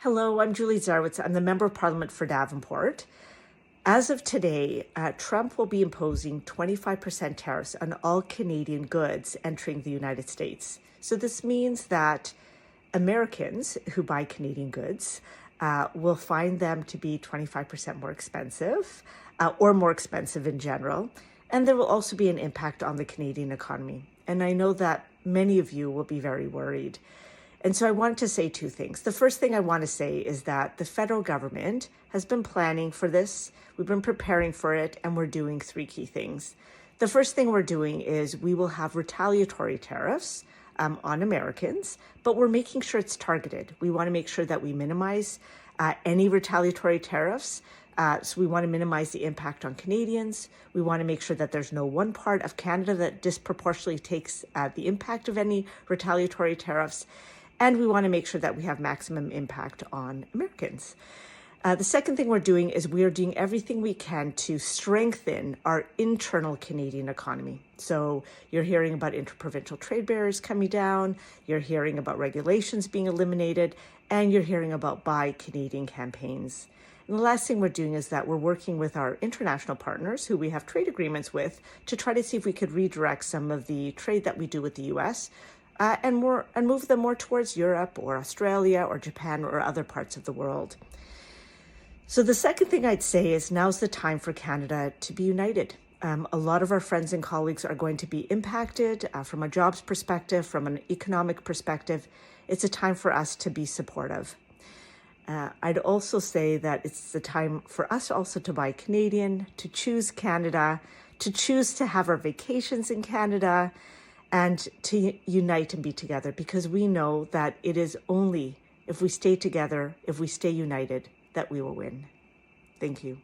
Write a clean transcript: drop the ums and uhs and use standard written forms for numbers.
Hello, I'm Julie Zarwitz. I'm the Member of Parliament for Davenport. As of today, Trump will be imposing 25% tariffs on all Canadian goods entering the United States. So this means that Americans who buy Canadian goods will find them to be 25% more expensive or more expensive in general. And there will also be an impact on the Canadian economy. And I know that many of you will be very worried. And so I wanted to say two things. The first thing I want to say is that the federal government has been planning for this. We've been preparing for it, and we're doing three key things. The first thing we're doing is we will have retaliatory tariffs on Americans, but we're making sure it's targeted. We want to make sure that we minimize any retaliatory tariffs. So we want to minimize the impact on Canadians. We want to make sure that there's no one part of Canada that disproportionately takes the impact of any retaliatory tariffs. And we want to make sure that we have maximum impact on Americans. The second thing we're doing is we are doing everything we can to strengthen our internal Canadian economy. So you're hearing about interprovincial trade barriers coming down, you're hearing about regulations being eliminated, and you're hearing about Buy Canadian campaigns. And the last thing we're doing is that we're working with our international partners who we have trade agreements with to try to see if we could redirect some of the trade that we do with the US and move them more towards Europe or Australia or Japan or other parts of the world. So the second thing I'd say is now's the time for Canada to be united. A lot of our friends and colleagues are going to be impacted from a jobs perspective, from an economic perspective. It's a time for us to be supportive. I'd also say that it's the time for us also to buy Canadian, to choose Canada, to choose to have our vacations in Canada, and to unite and be together, because we know that it is only if we stay together, if we stay united, that we will win. Thank you.